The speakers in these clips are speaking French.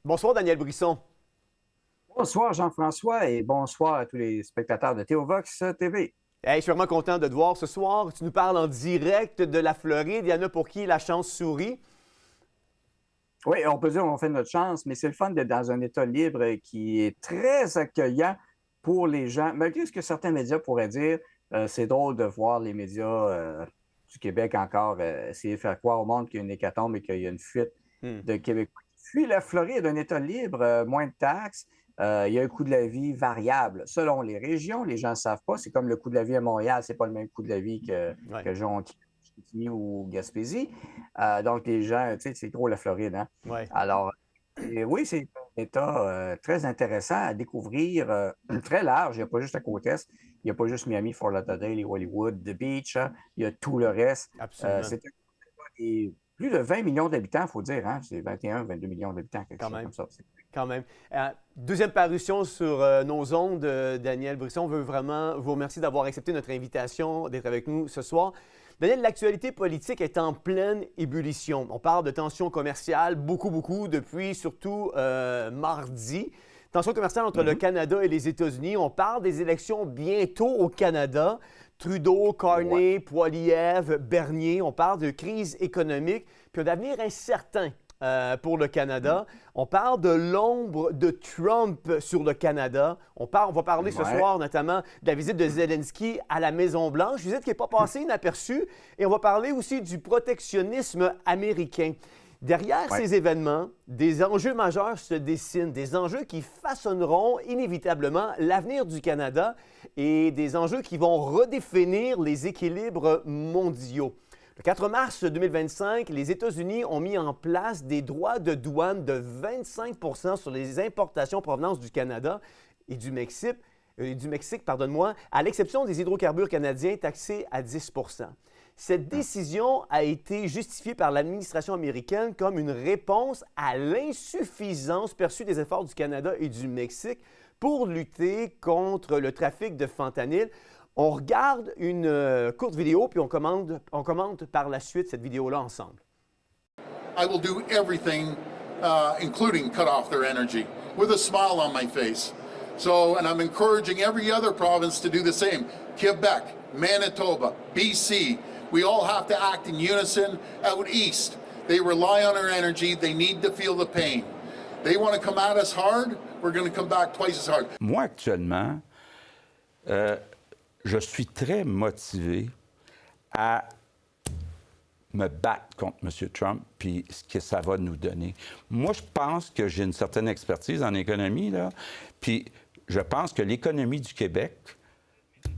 Bonsoir, Daniel Brisson. Bonsoir Jean-François et bonsoir à tous les spectateurs de Théovox TV. Hey, je suis vraiment content de te voir ce soir. Tu nous parles en direct de la Floride. Il y en a pour qui la chance sourit. Oui, on peut dire qu'on fait notre chance, mais c'est le fun d'être dans un État libre qui est très accueillant pour les gens. Malgré ce que certains médias pourraient dire, c'est drôle de voir les médias du Québec encore essayer de faire croire au monde qu'il y a une hécatombe et qu'il y a une fuite de Québécois qui fuient la Floride, un État libre, moins de taxes. Il y a un coût de la vie variable selon les régions. Les gens ne savent pas. C'est comme le coût de la vie à Montréal, c'est pas le même coût de la vie que Jonquière ou Gaspésie. Donc, les gens, tu sais, c'est gros la Floride, hein? Ouais. Alors, oui, c'est un État très intéressant à découvrir, très large. Il n'y a pas juste la côte Est. Il n'y a pas juste Miami, Fort Lauderdale et Hollywood, The Beach. Hein. Il y a tout le reste. Absolument. C'est un État plus de 20 millions d'habitants, il faut dire. Hein? C'est 21, 22 millions d'habitants, quelque chose comme ça. Quand même. Deuxième parution sur nos ondes, Daniel Brisson. On veut vraiment vous remercier d'avoir accepté notre invitation, d'être avec nous ce soir. Daniel, l'actualité politique est en pleine ébullition. On parle de tensions commerciales, beaucoup, depuis surtout mardi. Tensions commerciales entre le Canada et les États-Unis. On parle des élections bientôt au Canada. Trudeau, Carney, Poilievre, Bernier. On parle de crise économique, puis un avenir incertain pour le Canada. On parle de l'ombre de Trump sur le Canada. On va parler ce soir notamment de la visite de Zelensky à la Maison-Blanche, visite qui n'est pas passée inaperçue. Et on va parler aussi du protectionnisme américain. Derrière ces événements, des enjeux majeurs se dessinent, des enjeux qui façonneront inévitablement l'avenir du Canada et des enjeux qui vont redéfinir les équilibres mondiaux. Le 4 mars 2025, les États-Unis ont mis en place des droits de douane de 25 % sur les importations en provenance du Canada et du Mexique, à l'exception des hydrocarbures canadiens taxés à 10 %. Cette décision a été justifiée par l'administration américaine comme une réponse à l'insuffisance perçue des efforts du Canada et du Mexique pour lutter contre le trafic de fentanyl. On regarde une courte vidéo, puis on commente par la suite cette vidéo-là ensemble. I will do everything, including cut off their energy, with a smile on my face. So, and I'm encouraging every other province to do the same. Quebec, Manitoba, BC, we all have to act in unison. Out east, they rely on our energy. They need to feel the pain. They want to come at us hard, we're going to come back twice as hard. Moi, actuellement, je suis très motivé à me battre contre M. Trump puis ce que ça va nous donner. Moi, je pense que j'ai une certaine expertise en économie, là, puis je pense que l'économie du Québec,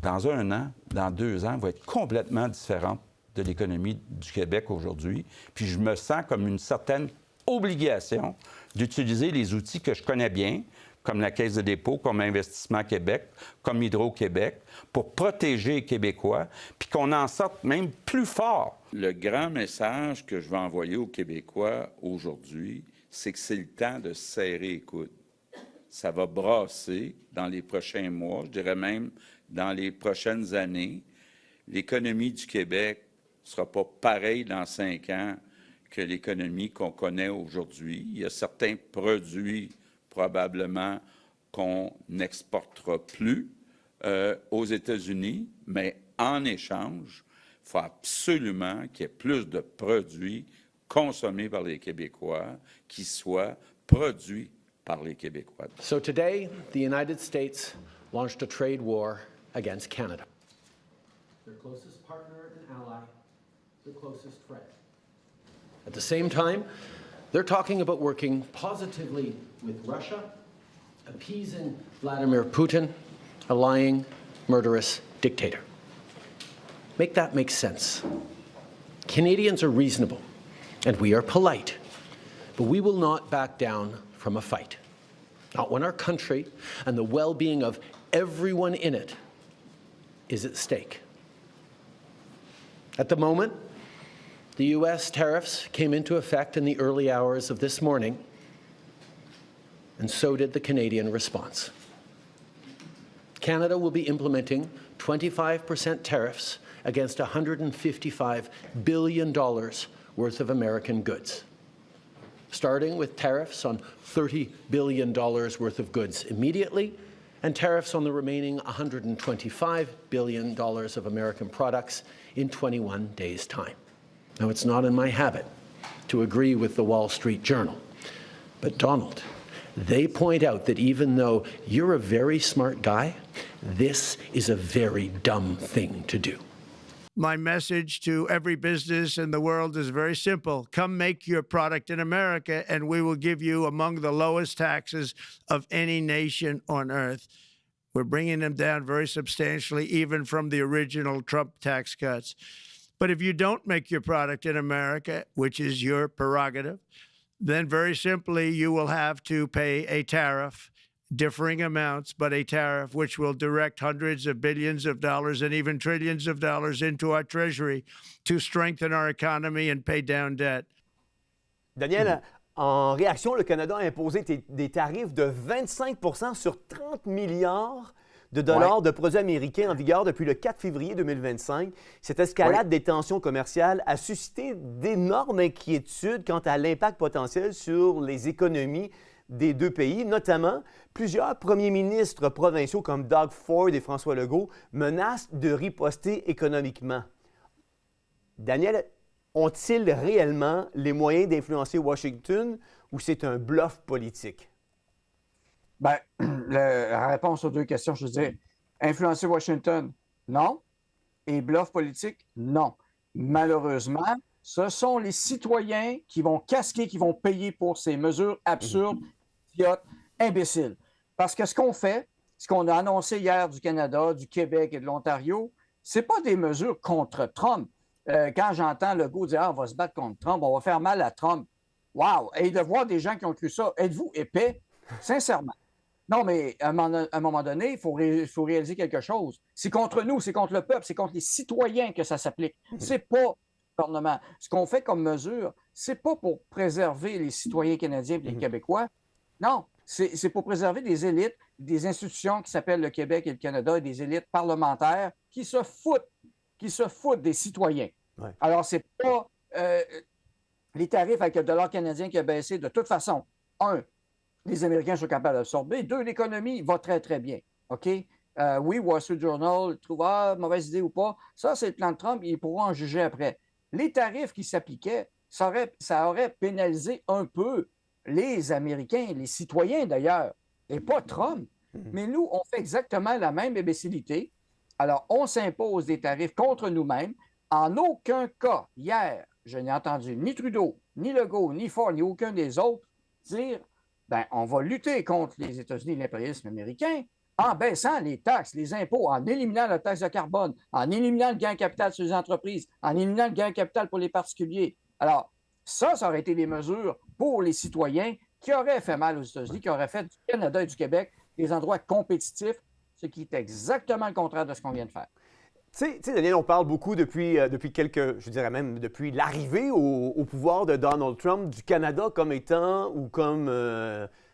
dans 1 an, dans 2 ans, va être complètement différente de l'économie du Québec aujourd'hui. Puis je me sens comme une certaine obligation d'utiliser les outils que je connais bien, comme la Caisse de dépôt, comme Investissement Québec, comme Hydro-Québec, pour protéger les Québécois, puis qu'on en sorte même plus fort. Le grand message que je veux envoyer aux Québécois aujourd'hui, c'est que c'est le temps de serrer les coudes. Ça va brasser dans les prochains mois, je dirais même dans les prochaines années. L'économie du Québec ne sera pas pareille dans 5 ans que l'économie qu'on connaît aujourd'hui. Il y a certains produits probablement qu'on n'exportera plus aux États-Unis, mais en échange, il faut absolument qu'il y ait plus de produits consommés par les Québécois qui soient produits par les Québécois. So today, the United States launched a trade war against Canada. Their closest partner and ally, their closest friend. At the same time, they're talking about working positively with Russia, appeasing Vladimir Putin, a lying, murderous dictator. Make that make sense. Canadians are reasonable, and we are polite, but we will not back down from a fight. Not when our country and the well-being of everyone in it is at stake. At the moment, the U.S. tariffs came into effect in the early hours of this morning, and so did the Canadian response. Canada will be implementing 25% tariffs against $155 billion worth of American goods. starting with tariffs on $30 billion worth of goods immediately, and tariffs on the remaining $125 billion of American products in 21 days' time. Now, it's not in my habit to agree with the Wall Street Journal, but Donald, they point out that even though you're a very smart guy, this is a very dumb thing to do. My message to every business in the world is very simple. Come make your product in America, and we will give you among the lowest taxes of any nation on earth. We're bringing them down very substantially, even from the original Trump tax cuts. But if you don't make your product in America, which is your prerogative, then very simply you will have to pay a tariff, differing amounts, but a tariff which will direct hundreds of billions of dollars and even trillions of dollars into our treasury to strengthen our economy and pay down debt. Daniel, en réaction, le Canada a imposé des tarifs de 25 sur 30 milliards de dollars de produits américains en vigueur depuis le 4 février 2025. Cette escalade des tensions commerciales a suscité d'énormes inquiétudes quant à l'impact potentiel sur les économies des deux pays, notamment plusieurs premiers ministres provinciaux comme Doug Ford et François Legault menacent de riposter économiquement. Daniel, ont-ils réellement les moyens d'influencer Washington ou c'est un bluff politique? Bien, la réponse aux deux questions, je dirais, influencer Washington, non. Et bluff politique, non. Malheureusement, ce sont les citoyens qui vont casquer, qui vont payer pour ces mesures absurdes, idiotes, imbéciles. Parce que ce qu'on fait, ce qu'on a annoncé hier du Canada, du Québec et de l'Ontario, ce n'est pas des mesures contre Trump. Quand j'entends Legault dire on va se battre contre Trump, on va faire mal à Trump. Wow! Et de voir des gens qui ont cru ça, êtes-vous épais? Sincèrement. Non, mais à un moment donné, il faut réaliser quelque chose. C'est contre nous, c'est contre le peuple, c'est contre les citoyens que ça s'applique. C'est pas le gouvernement. Ce qu'on fait comme mesure, c'est pas pour préserver les citoyens canadiens et les Québécois. Non, c'est pour préserver des élites, des institutions qui s'appellent le Québec et le Canada et des élites parlementaires qui se foutent des citoyens. Ouais. Alors, c'est pas les tarifs avec le dollar canadien qui a baissé de toute façon. Un, les Américains sont capables d'absorber. Deux, l'économie va très, très bien. OK? Oui, Wall Street Journal trouve mauvaise idée ou pas. Ça, c'est le plan de Trump. Ils pourront en juger après. Les tarifs qui s'appliquaient, ça aurait pénalisé un peu les Américains, les citoyens d'ailleurs, et pas Trump. Mais nous, on fait exactement la même imbécilité. Alors, on s'impose des tarifs contre nous-mêmes. En aucun cas, hier, je n'ai entendu ni Trudeau, ni Legault, ni Ford, ni aucun des autres dire bien, on va lutter contre les États-Unis et l'impérialisme américain en baissant les taxes, les impôts, en éliminant la taxe de carbone, en éliminant le gain capital sur les entreprises, en éliminant le gain capital pour les particuliers. Alors, ça aurait été des mesures pour les citoyens qui auraient fait mal aux États-Unis, qui auraient fait du Canada et du Québec des endroits compétitifs, ce qui est exactement le contraire de ce qu'on vient de faire. Tu sais, Daniel, on parle beaucoup depuis quelques, je dirais même depuis l'arrivée au pouvoir de Donald Trump, du Canada comme étant ou comme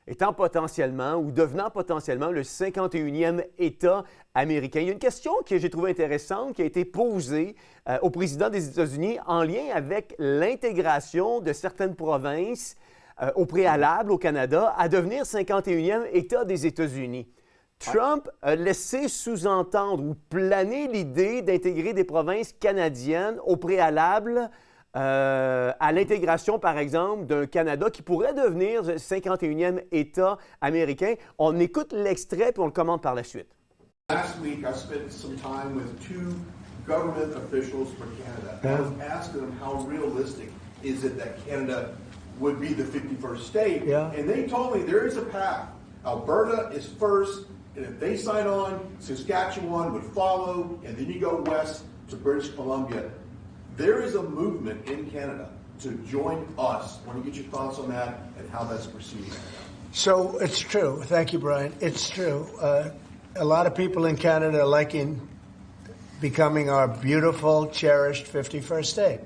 étant potentiellement ou devenant potentiellement le 51e État américain. Il y a une question que j'ai trouvée intéressante qui a été posée au président des États-Unis en lien avec l'intégration de certaines provinces au préalable au Canada à devenir 51e État des États-Unis. Trump a laissé sous-entendre ou planer l'idée d'intégrer des provinces canadiennes au préalable à l'intégration, par exemple, d'un Canada qui pourrait devenir le 51e État américain. On écoute l'extrait puis on le commente par la suite. Last week, I spent some time with two government officials for Canada. I was asking them how realistic is it that Canada would be the 51st state. Yeah. And they told me there is a path. Alberta is first. And if they sign on, Saskatchewan would follow, and then you go west to British Columbia. There is a movement in Canada to join us. I want to get your thoughts on that and how that's proceeding. So it's true. Thank you, Brian. It's true. A lot of people in Canada are liking becoming our beautiful, cherished 51st state.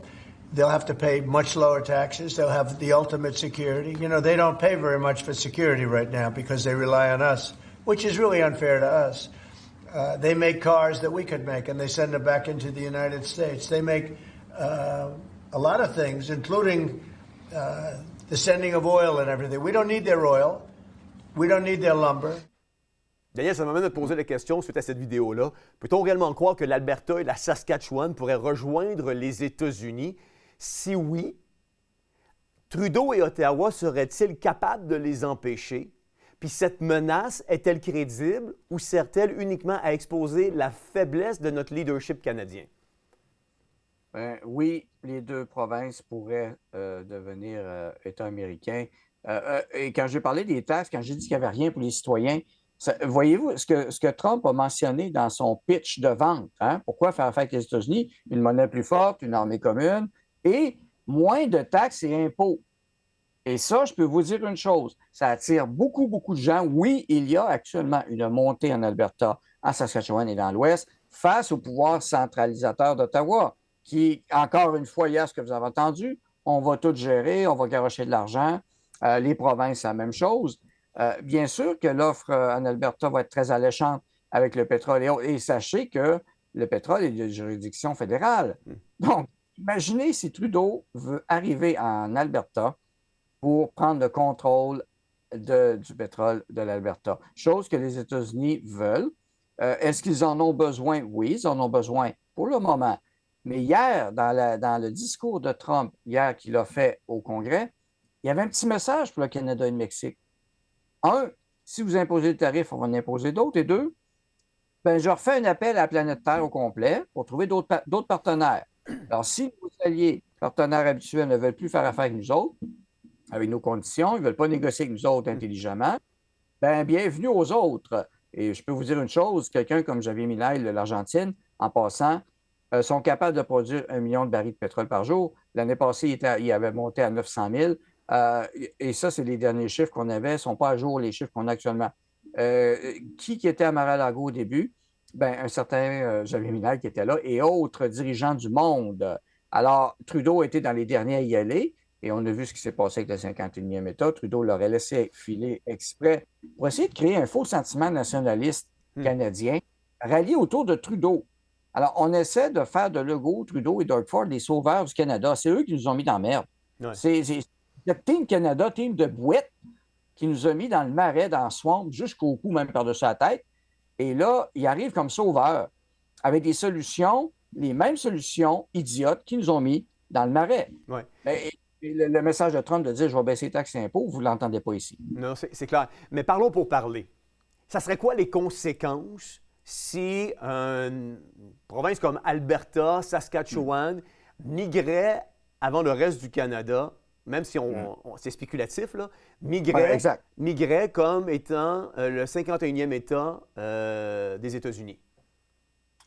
They'll have to pay much lower taxes. They'll have the ultimate security. You know, they don't pay very much for security right now because they rely on us, which is really unfair to us. They make cars that we could make, and they send them back into the United States. They make a lot of things, including the sending of oil and everything. We don't need their oil. We don't need their lumber. Daniel, ça m'amène à te poser la question suite à cette vidéo-là. Peut-on réellement croire que l'Alberta et la Saskatchewan pourraient rejoindre les États-Unis? Si oui, Trudeau et Ottawa seraient-ils capables de les empêcher? Puis cette menace est-elle crédible ou sert-elle uniquement à exposer la faiblesse de notre leadership canadien? Oui, les deux provinces pourraient devenir États américains. Et quand j'ai parlé des taxes, quand j'ai dit qu'il n'y avait rien pour les citoyens, voyez-vous ce que Trump a mentionné dans son pitch de vente? Hein? Pourquoi faire affaire avec les États-Unis? Une monnaie plus forte, une armée commune et moins de taxes et impôts. Et ça, je peux vous dire une chose, ça attire beaucoup, beaucoup de gens. Oui, il y a actuellement une montée en Alberta, en Saskatchewan et dans l'Ouest, face au pouvoir centralisateur d'Ottawa, qui, encore une fois, hier, ce que vous avez entendu, on va tout gérer, on va garocher de l'argent. Les provinces, c'est la même chose. Bien sûr que l'offre en Alberta va être très alléchante avec le pétrole. Et sachez que le pétrole est de juridiction fédérale. Donc, imaginez si Trudeau veut arriver en Alberta pour prendre le contrôle du pétrole de l'Alberta. Chose que les États-Unis veulent. Est-ce qu'ils en ont besoin? Oui, ils en ont besoin pour le moment. Mais hier, dans le discours de Trump, hier qu'il a fait au Congrès, il y avait un petit message pour le Canada et le Mexique. Un, si vous imposez le tarif, on va en imposer d'autres. Et deux, je refais un appel à la planète Terre au complet pour trouver d'autres partenaires. Alors, si nos alliés, partenaires habituels, ne veulent plus faire affaire avec nous autres, avec nos conditions, ils ne veulent pas négocier avec nous autres intelligemment, bienvenue aux autres. Et je peux vous dire une chose, quelqu'un comme Javier Milei de l'Argentine, en passant, sont capables de produire 1 million de barils de pétrole par jour. L'année passée, il avait monté à 900 000. Et ça, c'est les derniers chiffres qu'on avait. Ils ne sont pas à jour, les chiffres qu'on a actuellement. Qui était à Mar-a-Lago au début? Un certain Javier Milei qui était là et autres dirigeants du monde. Alors, Trudeau était dans les derniers à y aller. Et on a vu ce qui s'est passé avec le 51e État. Trudeau l'aurait laissé filer exprès pour essayer de créer un faux sentiment nationaliste canadien rallié autour de Trudeau. Alors, on essaie de faire de Legault, Trudeau et Doug Ford les sauveurs du Canada. C'est eux qui nous ont mis dans la merde. Ouais. C'est le Team Canada, Team de Bouette, qui nous a mis dans le marais, dans le swamp, jusqu'au cou, même par-dessus la tête. Et là, ils arrivent comme sauveurs avec des solutions, les mêmes solutions idiotes qui nous ont mis dans le marais. Ouais. Et le message de Trump de dire « je vais baisser les taxes et impôts », vous ne l'entendez pas ici. Non, c'est clair. Mais parlons pour parler. Ça serait quoi les conséquences si une province comme Alberta, Saskatchewan migrait avant le reste du Canada, même si c'est spéculatif, là, migrait comme étant le 51e État des États-Unis?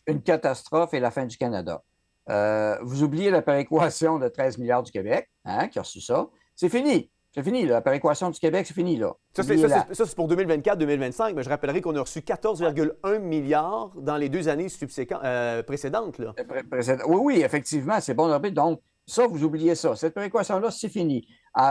Une catastrophe et la fin du Canada. Vous oubliez la péréquation de 13 milliards du Québec, qui a reçu ça. C'est fini. C'est fini, la péréquation du Québec, c'est fini, là. Ça, c'est pour 2024-2025, mais je rappellerai qu'on a reçu 14,1 milliards dans les 2 années précédentes. Là. Oui, effectivement, c'est bon de rappeler. Donc, ça, vous oubliez ça. Cette péréquation-là, c'est fini.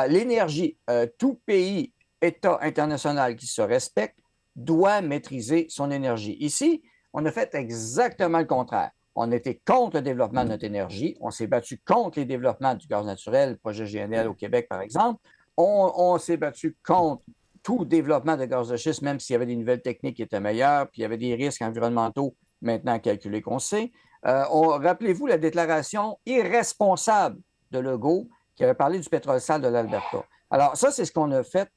L'énergie, tout pays, État international qui se respecte doit maîtriser son énergie. Ici, on a fait exactement le contraire. On était contre le développement de notre énergie. On s'est battu contre les développements du gaz naturel, le projet GNL au Québec, par exemple. On s'est battu contre tout développement de gaz de schiste, même s'il y avait des nouvelles techniques qui étaient meilleures, puis il y avait des risques environnementaux maintenant calculés qu'on sait. Rappelez-vous la déclaration irresponsable de Legault qui avait parlé du pétrole sale de l'Alberta. Alors, ça, c'est ce qu'on a fait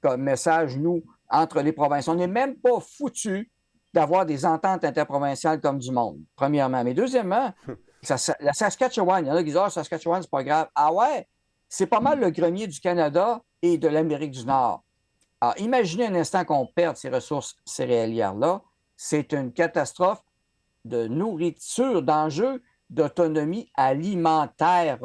comme message, nous, entre les provinces. On n'est même pas foutus d'avoir des ententes interprovinciales comme du monde, premièrement. Mais deuxièmement, la Saskatchewan, il y en a qui disent « Ah, Saskatchewan, c'est pas grave. » Ah ouais? C'est pas mal le grenier du Canada et de l'Amérique du Nord. Alors, imaginez un instant qu'on perde ces ressources céréalières-là. C'est une catastrophe de nourriture, d'enjeu d'autonomie alimentaire.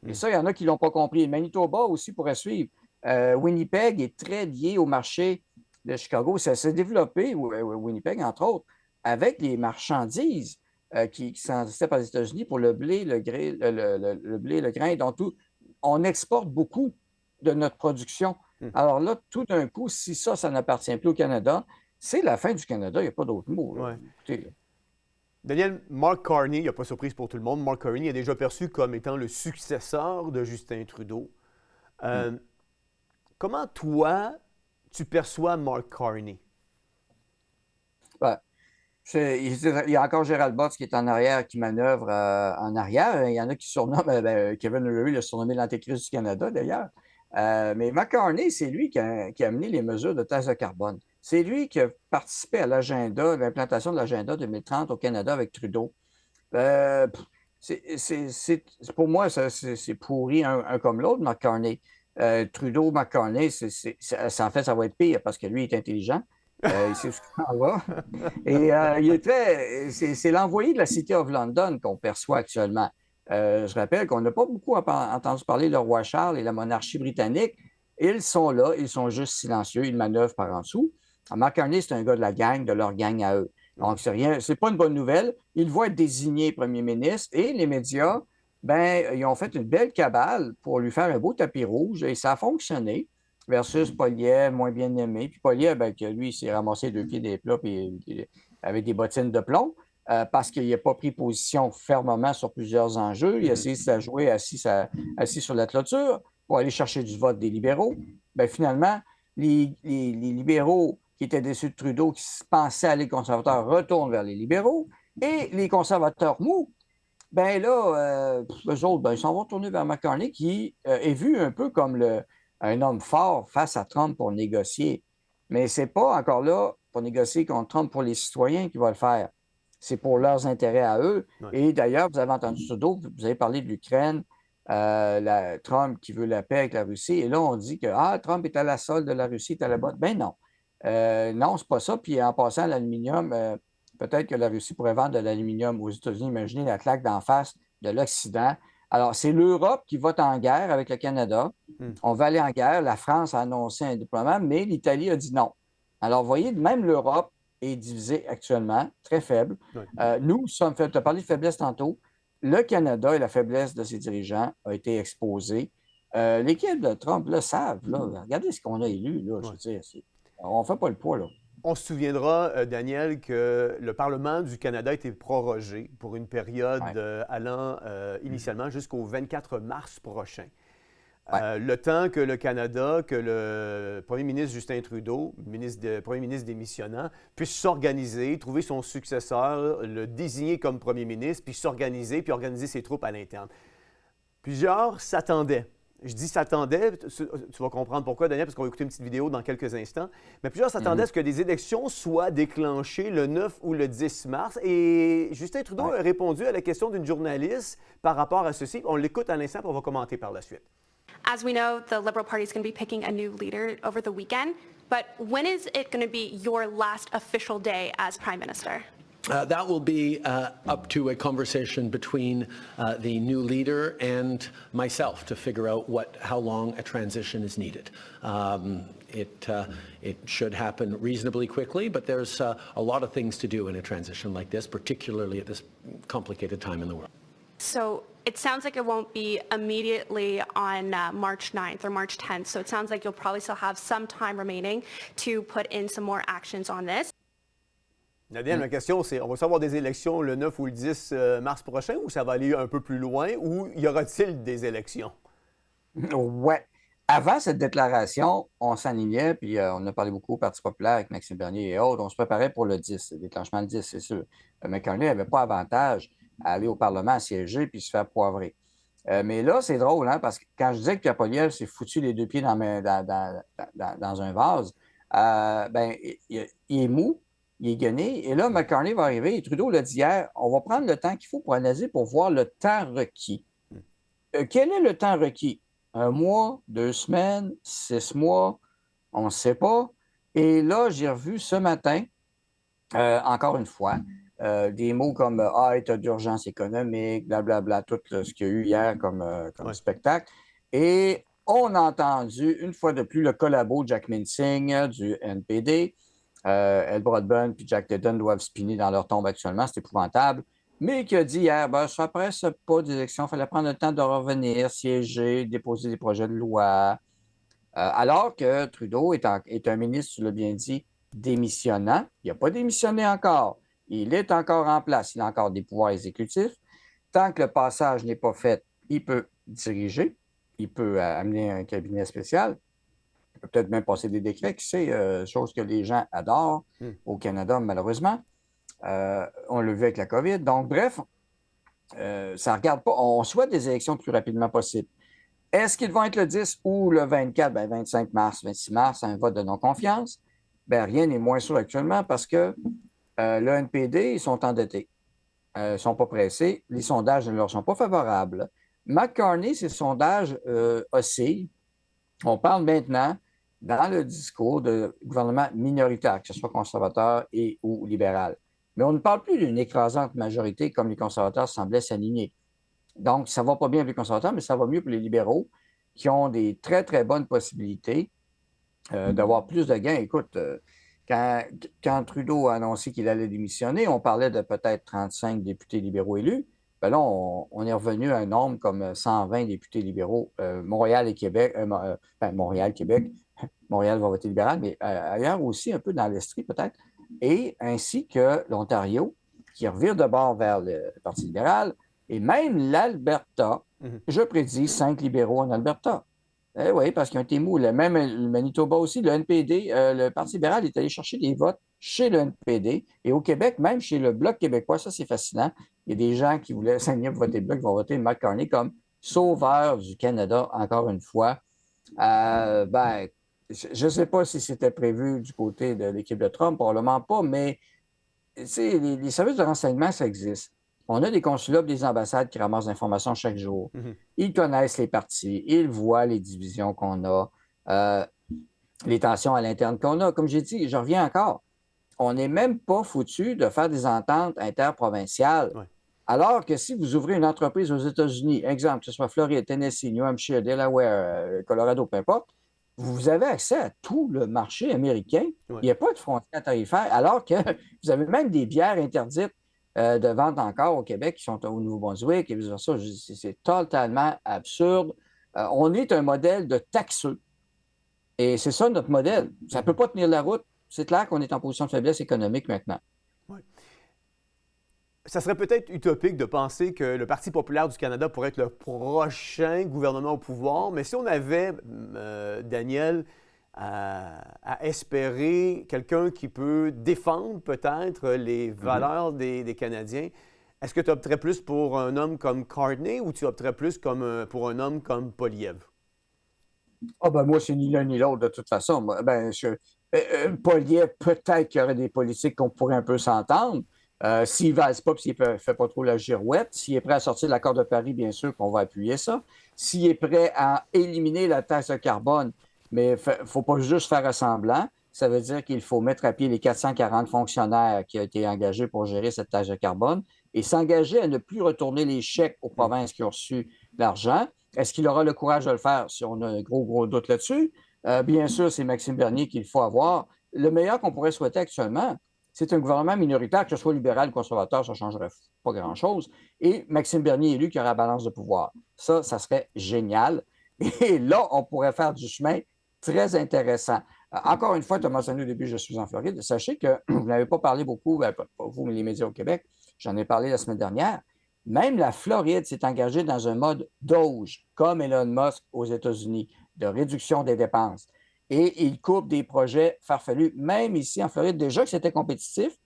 Et ça, il y en a qui ne l'ont pas compris. Manitoba aussi pourrait suivre. Winnipeg est très lié au marché de Chicago. Ça s'est développé, Winnipeg, entre autres, avec les marchandises qui sont par les États-Unis pour le blé, le grain, donc tout. On exporte beaucoup de notre production. Alors là, tout d'un coup, si ça n'appartient plus au Canada, c'est la fin du Canada, il n'y a pas d'autre mot. Ouais. Écoutez, là. Daniel, Mark Carney, il n'y a pas de surprise pour tout le monde, Mark Carney est déjà perçu comme étant le successeur de Justin Trudeau. comment toi, tu perçois Mark Carney? Ben, il y a encore Gérald Botts qui est en arrière, qui manœuvre en arrière. Il y en a qui surnomment, Kevin O'Leary l'a surnommé l'Antéchrist du Canada, d'ailleurs. Mais McCartney, c'est lui qui a amené les mesures de taxe de carbone. C'est lui qui a participé à l'implantation de l'agenda 2030 au Canada avec Trudeau. Pour moi, c'est pourri un comme l'autre, McCartney. Trudeau, McCartney, en fait, ça va être pire parce que lui est intelligent. Il sait ce qu'il en va. Et c'est l'envoyé de la City of London qu'on perçoit actuellement. Je rappelle qu'on n'a pas beaucoup entendu parler du roi Charles et la monarchie britannique. Ils sont là, ils sont juste silencieux, ils manœuvrent par en dessous. Mark Carney, c'est un gars de leur gang à eux. Donc, c'est pas une bonne nouvelle. Il va être désigné premier ministre et les médias, ils ont fait une belle cabale pour lui faire un beau tapis rouge et ça a fonctionné versus Poilievre, moins bien aimé. Puis Poilievre, que lui, il s'est ramassé 2 pieds des plats puis avec des bottines de plomb parce qu'il n'a pas pris position fermement sur plusieurs enjeux. Il a essayé de se jouer assis sur la clôture pour aller chercher du vote des libéraux. Finalement, les libéraux qui étaient déçus de Trudeau, qui pensaient aller conservateurs, retournent vers les libéraux. Et les conservateurs mous, eux autres, ils s'en vont tourner vers McCartney, qui est vu un peu comme un homme fort face à Trump pour négocier. Mais c'est pas encore là pour négocier contre Trump pour les citoyens qui va le faire. C'est pour leurs intérêts à eux. Ouais. Et d'ailleurs, vous avez entendu Trudeau, vous avez parlé de l'Ukraine, Trump qui veut la paix avec la Russie. Et là, on dit que Trump est à la solde de la Russie, est à la botte. Ben non. Non, c'est pas ça. Puis en passant, l'aluminium, peut-être que la Russie pourrait vendre de l'aluminium aux États-Unis. Imaginez la claque d'en face de l'Occident. Alors, c'est l'Europe qui va en guerre avec le Canada. On va aller en guerre. La France a annoncé un déploiement, mais l'Italie a dit non. Alors, vous voyez, même l'Europe est divisée actuellement, très faible. Ouais. Nous, tu as parlé de faiblesse tantôt. Le Canada et la faiblesse de ses dirigeants a été exposée. L'équipe de Trump le savent. Là. Regardez ce qu'on a élu. Là, je veux dire, on ne fait pas le poids, là. On se souviendra, Daniel, que le Parlement du Canada a été prorogé pour une période allant initialement jusqu'au 24 mars prochain. Le temps que le Canada, que le premier ministre Justin Trudeau, premier ministre démissionnant, puisse s'organiser, trouver son successeur, le désigner comme premier ministre, puis s'organiser, puis organiser ses troupes à l'interne. Plusieurs s'attendaient. Je dis s'attendaient, tu vas comprendre pourquoi, Daniel, parce qu'on va écouter une petite vidéo dans quelques instants. Mais plusieurs s'attendaient à ce que des élections soient déclenchées le 9 ou le 10 mars. Et Justin Trudeau a répondu à la question d'une journaliste par rapport à ceci. On l'écoute à l'instant, puis on va commenter par la suite. As we know, the Liberal Party is going to be picking a new leader over the weekend. But when is it going to be your last official day as Prime Minister? That will be up to a conversation between the new leader and myself to figure out how long a transition is needed. It should happen reasonably quickly, but there's a lot of things to do in a transition like this, particularly at this complicated time in the world. So it sounds like it won't be immediately on March 9th or March 10th. So it sounds like you'll probably still have some time remaining to put in some more actions on this. Nadine, ma question, c'est, on va savoir des élections le 9 ou le 10 mars prochain ou ça va aller un peu plus loin ou y aura-t-il des élections? Oui. Avant cette déclaration, on s'alignait, puis on a parlé beaucoup au Parti populaire avec Maxime Bernier et autres. On se préparait pour le 10, le déclenchement le 10, c'est sûr. McCartney n'avait pas avantage à aller au Parlement à siéger puis se faire poivrer. Mais là, c'est drôle, hein, parce que quand je disais que Poilievre s'est foutu les 2 pieds dans un vase, il est mou. Il est gagné. Et là, McCartney va arriver. Et Trudeau l'a dit hier, on va prendre le temps qu'il faut pour analyser, pour voir le temps requis. Quel est le temps requis? 1 mois, 2 semaines, 6 mois? On ne sait pas. Et là, j'ai revu ce matin, encore une fois, des mots comme état d'urgence économique, blablabla, tout ce qu'il y a eu hier comme spectacle. Et on a entendu, une fois de plus, le collabo Jack Mincing du NPD. Ed Broadbent et Jack Layton doivent spinner dans leur tombe actuellement, c'est épouvantable. Mais qui a dit hier, ça presse pas d'élection, il fallait prendre le temps de revenir, siéger, déposer des projets de loi. Alors que Trudeau est un ministre, tu l'as bien dit, démissionnant. Il n'a pas démissionné encore. Il est encore en place. Il a encore des pouvoirs exécutifs. Tant que le passage n'est pas fait, il peut diriger. Il peut amener un cabinet spécial. peut-être même passer des décrets, qui sait, chose que les gens adorent au Canada, malheureusement. On l'a vu avec la COVID. Donc, bref, ça ne regarde pas. On souhaite des élections le plus rapidement possible. Est-ce qu'ils vont être le 10 ou le 24? 25 mars, 26 mars, un vote de non-confiance. Rien n'est moins sûr actuellement parce que le NPD, ils sont endettés. Ils ne sont pas pressés. Les sondages ne leur sont pas favorables. McCartney, ses sondages oscillent. On parle maintenant, dans le discours, de gouvernement minoritaire, que ce soit conservateur et ou libéral. Mais on ne parle plus d'une écrasante majorité comme les conservateurs semblaient s'aligner. Donc, ça ne va pas bien pour les conservateurs, mais ça va mieux pour les libéraux qui ont des très, très bonnes possibilités d'avoir plus de gains. Écoute, quand Trudeau a annoncé qu'il allait démissionner, on parlait de peut-être 35 députés libéraux élus. Là, on est revenu à un nombre comme 120 députés libéraux, Montréal et Québec. Montréal, Québec. Montréal va voter libéral, mais ailleurs aussi, un peu dans l'Estrie peut-être. Et ainsi que l'Ontario, qui revire de bord vers le Parti libéral, et même l'Alberta. Je prédis 5 libéraux en Alberta. Oui, parce qu'il y a un été mou. Même le Manitoba aussi, le NPD, le Parti libéral est allé chercher des votes chez le NPD. Et au Québec, même chez le Bloc québécois, ça c'est fascinant. Il y a des gens qui voulaient s'aligner pour voter Bloc, qui vont voter McCartney comme sauveur du Canada, encore une fois. Je ne sais pas si c'était prévu du côté de l'équipe de Trump, probablement pas, mais les services de renseignement, ça existe. On a des consulats, des ambassades qui ramassent l'information chaque jour. Ils connaissent les partis, ils voient les divisions qu'on a, les tensions à l'interne qu'on a. Comme j'ai dit, je reviens encore, on n'est même pas foutu de faire des ententes interprovinciales. Ouais. Alors que si vous ouvrez une entreprise aux États-Unis, exemple, que ce soit Floride, Tennessee, New Hampshire, Delaware, Colorado, peu importe, vous avez accès à tout le marché américain. Ouais. Il n'y a pas de frontières tarifaires, alors que vous avez même des bières interdites de vente encore au Québec qui sont au Nouveau-Brunswick et vice-versa. C'est totalement absurde. On est un modèle de taxeux. Et c'est ça notre modèle. Ça ne peut pas tenir la route. C'est clair qu'on est en position de faiblesse économique maintenant. Oui. Ça serait peut-être utopique de penser que le Parti populaire du Canada pourrait être le prochain gouvernement au pouvoir, mais si on avait, Daniel, à espérer quelqu'un qui peut défendre peut-être les valeurs des Canadiens, est-ce que tu opterais plus pour un homme comme Carney ou tu opterais plus pour un homme comme Poilievre? Moi, c'est ni l'un ni l'autre de toute façon. Poilievre, peut-être qu'il y aurait des politiques qu'on pourrait un peu s'entendre. S'il ne valse pas et s'il ne fait pas trop la girouette, s'il est prêt à sortir de l'accord de Paris, bien sûr qu'on va appuyer ça. S'il est prêt à éliminer la taxe de carbone, mais il ne faut pas juste faire semblant. Ça veut dire qu'il faut mettre à pied les 440 fonctionnaires qui ont été engagés pour gérer cette taxe de carbone et s'engager à ne plus retourner les chèques aux provinces qui ont reçu l'argent. Est-ce qu'il aura le courage de le faire si on a un gros doute là-dessus? Bien sûr, c'est Maxime Bernier qu'il faut avoir. Le meilleur qu'on pourrait souhaiter actuellement, c'est un gouvernement minoritaire, que ce soit libéral ou conservateur, ça ne changerait pas grand-chose. Et Maxime Bernier élu qui aura la balance de pouvoir. Ça serait génial. Et là, on pourrait faire du chemin très intéressant. Encore une fois, tu as mentionné au début, je suis en Floride. Sachez que vous n'avez pas parlé beaucoup, pas vous, mais les médias au Québec. J'en ai parlé la semaine dernière. Même la Floride s'est engagée dans un mode Doge, comme Elon Musk aux États-Unis, de réduction des dépenses. Et il coupe des projets farfelus, même ici en Floride, déjà que c'était compétitif.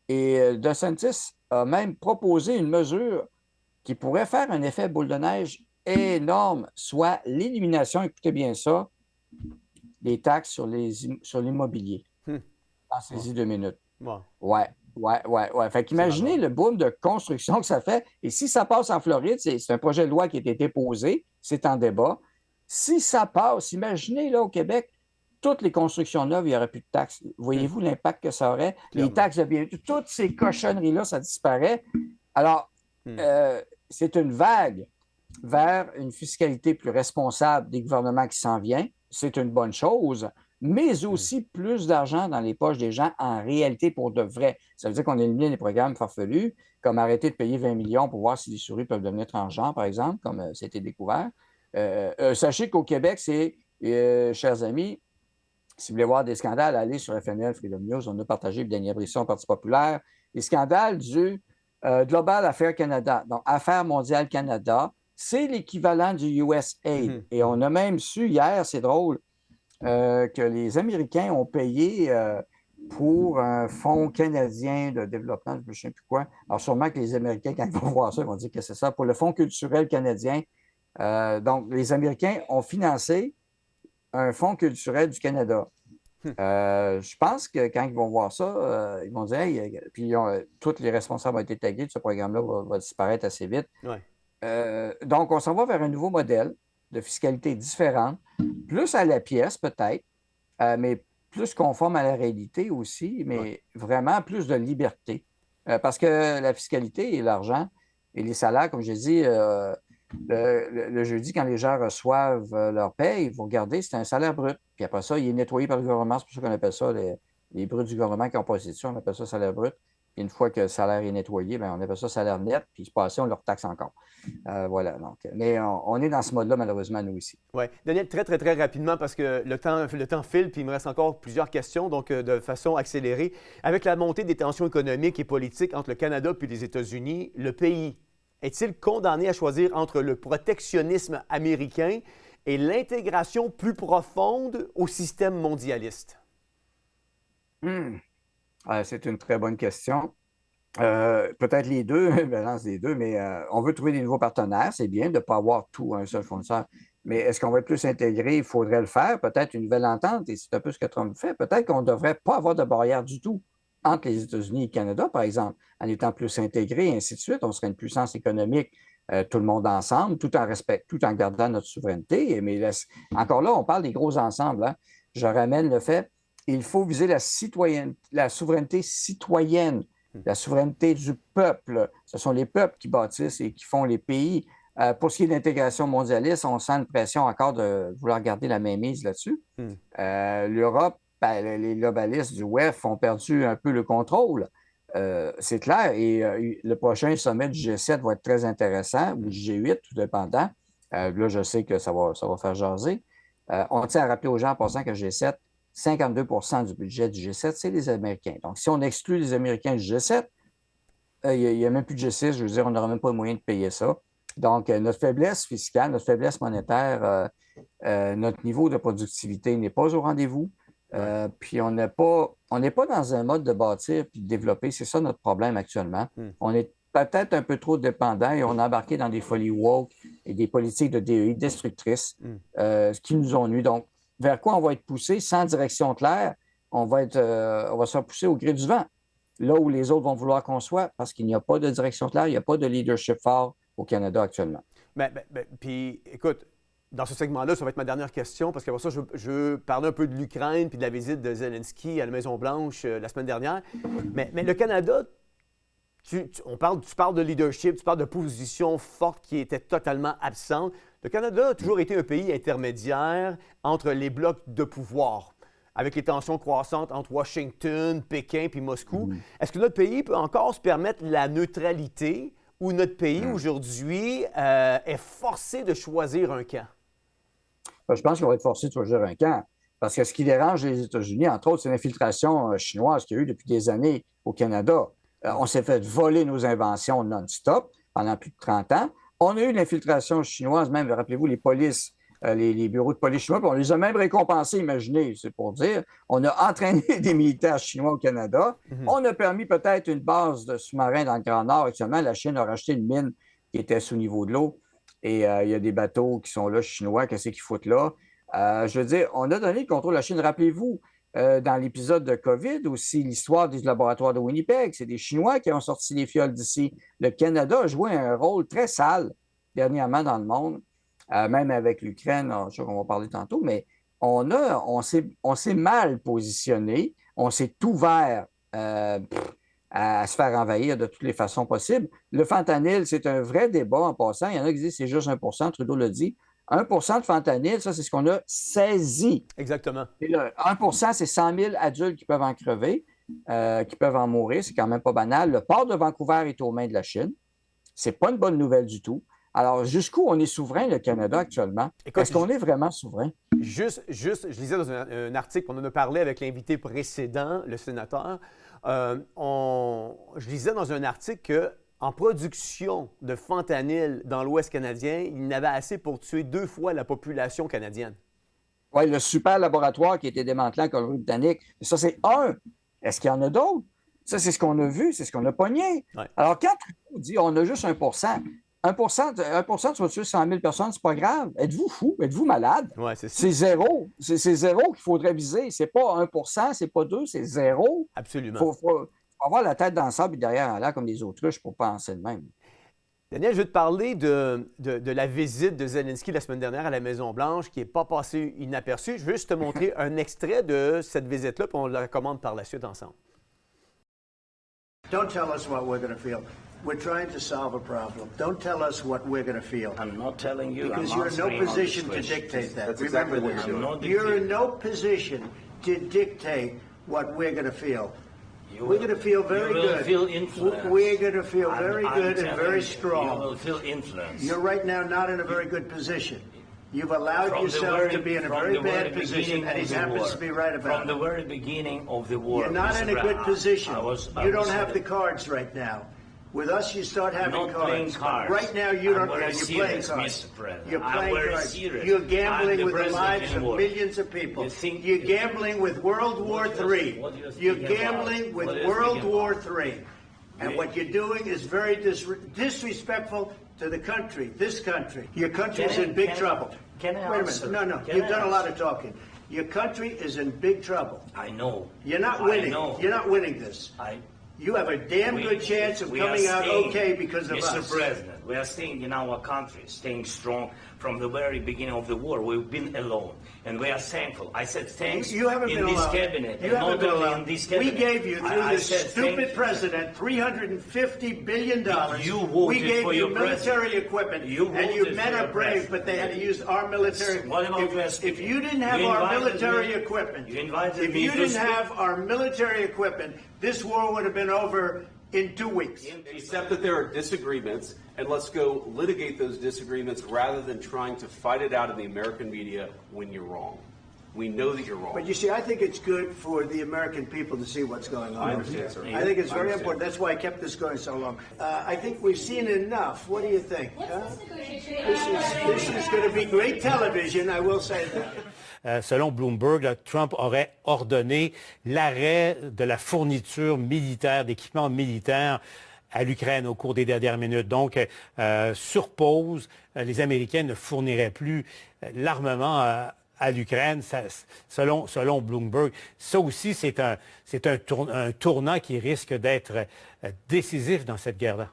Et DeSantis a même proposé une mesure qui pourrait faire un effet boule de neige énorme, soit l'élimination, écoutez bien ça, des taxes sur l'immobilier. Pensez-y 2 minutes. Ouais. Fait qu'imaginez le boom de construction que ça fait. Et si ça passe en Floride, c'est un projet de loi qui a été déposé, c'est en débat. Si ça passe, imaginez là au Québec, toutes les constructions neuves, il n'y aurait plus de taxes. Voyez-vous l'impact que ça aurait? Clairement. Les taxes de bienvenue, toutes ces cochonneries-là, ça disparaît. Alors, c'est une vague vers une fiscalité plus responsable des gouvernements qui s'en vient. C'est une bonne chose, mais aussi plus d'argent dans les poches des gens en réalité pour de vrai. Ça veut dire qu'on élimine les programmes farfelus, comme arrêter de payer 20 millions pour voir si les souris peuvent devenir transgenres, par exemple, comme ça a été découvert. Sachez qu'au Québec, c'est, chers amis, si vous voulez voir des scandales, allez sur FNL, Freedom News, on a partagé Daniel Brisson, Parti populaire, les scandales du Global Affairs Canada, donc Affaires mondiales Canada, c'est l'équivalent du USAID. Et on a même su hier, c'est drôle, que les Américains ont payé pour un fonds canadien de développement, je ne sais plus quoi. Alors, sûrement que les Américains, quand ils vont voir ça, ils vont dire que c'est ça, pour le Fonds culturel canadien. Donc, les Américains ont financé un fonds culturel du Canada. Je pense que quand ils vont voir ça, ils vont dire, hey, puis tous les responsables ont été tagués, ce programme-là va disparaître assez vite. Ouais. Donc, on s'en va vers un nouveau modèle de fiscalité différente, plus à la pièce peut-être, mais plus conforme à la réalité aussi, mais vraiment plus de liberté. Parce que la fiscalité et l'argent et les salaires, comme j'ai dit, le jeudi, quand les gens reçoivent leur paie, vous regardez, c'est un salaire brut. Puis après ça, il est nettoyé par le gouvernement. C'est pour ça qu'on appelle ça les bruts du gouvernement qui ont position. On appelle ça salaire brut. Puis une fois que le salaire est nettoyé, bien, on appelle ça salaire net. Puis se passer, on leur taxe encore. Voilà. Donc, mais on est dans ce mode-là, malheureusement, nous ici. Oui. Daniel, très, très, très rapidement, parce que le temps file, puis il me reste encore plusieurs questions, donc de façon accélérée. Avec la montée des tensions économiques et politiques entre le Canada puis les États-Unis, le pays est-il condamné à choisir entre le protectionnisme américain et l'intégration plus profonde au système mondialiste? C'est une très bonne question. Peut-être les deux, balance des deux, mais on veut trouver des nouveaux partenaires. C'est bien de ne pas avoir tout à un seul fournisseur. Mais est-ce qu'on va être plus intégré? Il faudrait le faire. Peut-être une nouvelle entente, et c'est un peu ce que Trump fait. Peut-être qu'on ne devrait pas avoir de barrière du tout entre les États-Unis et le Canada, par exemple, en étant plus intégrés, et ainsi de suite. On serait une puissance économique, tout le monde ensemble, tout en gardant notre souveraineté. Mais encore là, on parle des gros ensembles. Hein. Je ramène le fait, il faut viser la souveraineté citoyenne, la souveraineté du peuple. Ce sont les peuples qui bâtissent et qui font les pays. Pour ce qui est de l'intégration mondialiste, on sent une pression encore de vouloir garder la mainmise là-dessus. L'Europe, les globalistes du WEF ont perdu un peu le contrôle. C'est clair. Et le prochain sommet du G7 va être très intéressant, ou du G8, tout dépendant. Là, je sais que ça va faire jaser. On tient à rappeler aux gens en passant que le G7, 52 du budget du G7, c'est les Américains. Donc, si on exclut les Américains du G7, il n'y a même plus de G6. Je veux dire, on n'aura même pas moyen de payer ça. Donc, notre faiblesse fiscale, notre faiblesse monétaire, notre niveau de productivité n'est pas au rendez-vous. Puis on n'est pas dans un mode de bâtir puis de développer. C'est ça notre problème actuellement. On est peut-être un peu trop dépendant et on a embarqué dans des folies woke et des politiques de DEI destructrices, ce qui nous ont nuit. Donc, vers quoi on va être poussé sans direction claire? On va se faire pousser au gré du vent, là où les autres vont vouloir qu'on soit, parce qu'il n'y a pas de direction claire, il n'y a pas de leadership fort au Canada actuellement. Puis, écoute, dans ce segment-là, ça va être ma dernière question, parce qu'après ça, je veux parler un peu de l'Ukraine puis de la visite de Zelensky à la Maison-Blanche la semaine dernière. Mais le Canada, tu parles de leadership, tu parles de position forte qui était totalement absente. Le Canada a toujours été un pays intermédiaire entre les blocs de pouvoir, avec les tensions croissantes entre Washington, Pékin puis Moscou. Est-ce que notre pays peut encore se permettre la neutralité ou notre pays aujourd'hui est forcé de choisir un camp? Je pense qu'on va être forcé de choisir un camp. Parce que ce qui dérange les États-Unis, entre autres, c'est l'infiltration chinoise qu'il y a eu depuis des années au Canada. On s'est fait voler nos inventions non-stop pendant plus de 30 ans. On a eu l'infiltration chinoise, même, rappelez-vous, les polices, les bureaux de police chinois, puis on les a même récompensés, imaginez, c'est pour dire. On a entraîné des militaires chinois au Canada. On a permis peut-être une base de sous-marins dans le Grand Nord. Actuellement, la Chine a racheté une mine qui était sous niveau de l'eau. Et il y a des bateaux qui sont là, chinois, qu'est-ce qu'ils foutent là? Je veux dire, on a donné le contrôle à la Chine. Rappelez-vous, dans l'épisode de COVID aussi, l'histoire des laboratoires de Winnipeg, c'est des Chinois qui ont sorti les fioles d'ici. Le Canada a joué un rôle très sale dernièrement dans le monde, même avec l'Ukraine, je sais qu'on va parler tantôt, mais on s'est mal positionné, on s'est ouvert à se faire envahir de toutes les façons possibles. Le fentanyl, c'est un vrai débat en passant. Il y en a qui disent que c'est juste 1 Trudeau l'a dit. 1 de fentanyl, ça, c'est ce qu'on a saisi. Exactement. Et là, 1 c'est 100 000 adultes qui peuvent en crever, qui peuvent en mourir. C'est quand même pas banal. Le port de Vancouver est aux mains de la Chine. C'est pas une bonne nouvelle du tout. Alors, jusqu'où on est souverain, le Canada, actuellement? Est-ce qu'on est vraiment souverain? Je lisais dans un article, on en a parlé avec l'invité précédent, le sénateur. Je lisais dans un article qu'en production de fentanyl dans l'Ouest canadien, il y en avait assez pour tuer 2 fois la population canadienne. Oui, le super laboratoire qui a été démantelé en Colombie-Britannique. Ça, c'est un. Est-ce qu'il y en a d'autres? Ça, c'est ce qu'on a vu, c'est ce qu'on a pogné. Ouais. Alors, quand on dit on a juste 1%, 1%, tu vas tuer 100 000 personnes, c'est pas grave. Êtes-vous fou? Êtes-vous malade? Ouais, c'est ça. C'est zéro. C'est zéro qu'il faudrait viser. C'est pas 1%, c'est pas 2, c'est zéro. Absolument. Faut avoir la tête dans le sable et derrière en l'air comme des autruches pour penser de même. Daniel, je veux te parler de la visite de Zelensky la semaine dernière à la Maison-Blanche qui n'est pas passée inaperçue. Je veux juste te montrer un extrait de cette visite-là, puis on la recommande par la suite ensemble. Don't tell us what we're going to feel. We're trying to solve a problem. Don't tell us what we're going to feel. I'm not telling you. Because I'm you're in no answering on position this to question. dictate that. That's Remember exactly what this. you're doing. I'm not You're in dictating. no position to dictate what we're going to feel. You We're will- going to feel very you will good. feel influence. We're going to feel I'm- very I'm good and telling very you, strong. You will feel influence. You're right now not in a very good position. You've allowed From the yourself very- to be in a from very the very bad position, beginning and he of the happens war. to be right about From the it. very beginning of the war. You're not Mr. in a good Brown, position. I You don't was- have the cards right now. With us, you start having not playing cards. cards. Right now, you I'm don't. very You're playing serious, cards. Mr. President. You're I'm playing very cards. serious. You're I'm gambling the with the president lives of anymore. millions of people. You think- You're gambling with World War What do you- III. what do you You're speak about? gambling with What do you World speak War about? III. And Yeah. what you're doing is very disrespectful to the country, this country. Your country is in big trouble. Can I Wait a answer? minute. No. Can You've I done a lot answer? of talking. Your country is in big trouble. I know. You're not I winning. know. You're not winning this. You have a damn good chance of we are coming out staying- okay because of Mr. us. President, we are staying in our country, staying strong from the very beginning of the war. We've been alone, and we are thankful. I said thanks You haven't in been this alone. cabinet, You and haven't not been only alone. in this We cabinet. gave you, through I this said stupid thank you. president, $350 billion. You voted we gave for you your military president. equipment. You and you voted men for are your brave, president. but they had to use our military. What about if, West if you didn't have You our invited military me- equipment, you invited if me you to didn't speak- have our military equipment, this war would have been over in 2 weeks. Accept that there are disagreements, and let's go litigate those disagreements rather than trying to fight it out in the American media when you're wrong. We know that you're wrong. But you see, I think it's good for the American people to see what's going on. I understand, sir. I think it's I very understand. important. That's why I kept this going so long. I think we've seen enough. What do you think? Huh? This is going to be great television, I will say that. Selon Bloomberg, là, Trump aurait ordonné l'arrêt de la fourniture militaire, d'équipements militaires à l'Ukraine au cours des dernières minutes. Donc, sur pause, les Américains ne fourniraient plus l'armement à l'Ukraine, selon Bloomberg. Ça aussi, c'est un tournant qui risque d'être décisif dans cette guerre-là.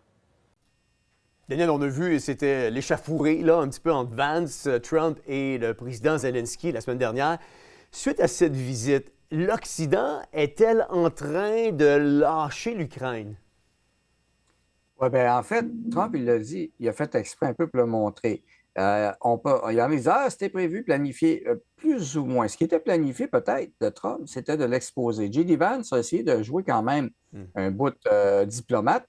Daniel, on a vu, et c'était l'échafourée là, un petit peu entre Vance, Trump et le président Zelensky la semaine dernière. Suite à cette visite, l'Occident est-elle en train de lâcher l'Ukraine? Oui, bien, en fait, Trump, il l'a dit, il a fait exprès un peu pour le montrer. Il a dit, c'était prévu, planifié, plus ou moins. Ce qui était planifié, peut-être, de Trump, c'était de l'exposer. J.D. Vance a essayé de jouer quand même un bout diplomate,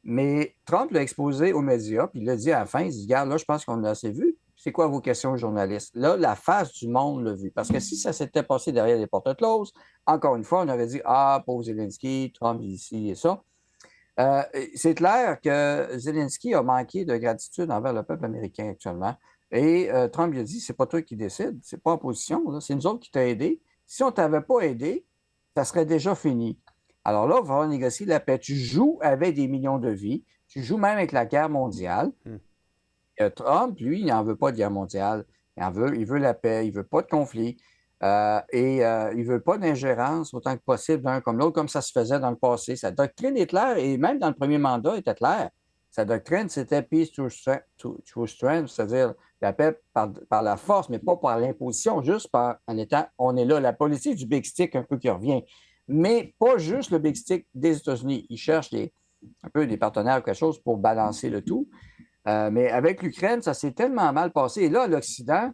mais Trump l'a exposé aux médias, puis il l'a dit à la fin, il dit, regarde, là, je pense qu'on a assez vu. C'est quoi vos questions aux journalistes? Là, la face du monde l'a vu. Parce que si ça s'était passé derrière les portes closes, encore une fois, on aurait dit, pauvre Zelensky, Trump ici et ça. C'est clair que Zelensky a manqué de gratitude envers le peuple américain actuellement. Et Trump lui a dit, c'est pas toi qui décide, c'est pas en position, là, c'est nous autres qui t'ont aidé. Si on t'avait pas aidé, ça serait déjà fini. Alors là, il va falloir négocier la paix. Tu joues avec des millions de vies, tu joues même avec la guerre mondiale. Trump, lui, il n'en veut pas de guerre mondiale. Il veut la paix, il ne veut pas de conflit. Il ne veut pas d'ingérence autant que possible d'un comme l'autre, comme ça se faisait dans le passé. Sa doctrine est claire, et même dans le premier mandat, était claire. Sa doctrine, c'était peace through strength, c'est-à-dire la paix par la force, mais pas par l'imposition, juste en étant, on est là. La politique du big stick un peu qui revient. Mais pas juste le big stick des États-Unis. Ils cherchent un peu des partenaires ou quelque chose pour balancer le tout. Mais avec l'Ukraine, ça s'est tellement mal passé. Et là, l'Occident,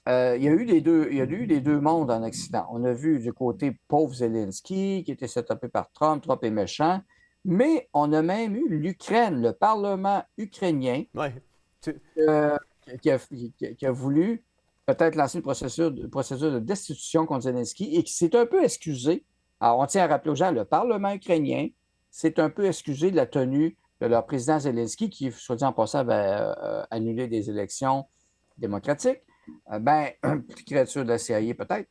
il y a eu les deux mondes en Occident. On a vu du côté pauvre Zelensky, qui était setupé par Trump est méchant, mais on a même eu l'Ukraine, le Parlement ukrainien, qui a voulu peut-être lancer une procédure de destitution contre Zelensky et qui s'est un peu excusé. Alors, on tient à rappeler aux gens, le Parlement ukrainien s'est un peu excusé de la tenue de leur président Zelensky, qui, soit dit en passant, avait annulé des élections démocratiques. Petite créature de la CIA peut-être.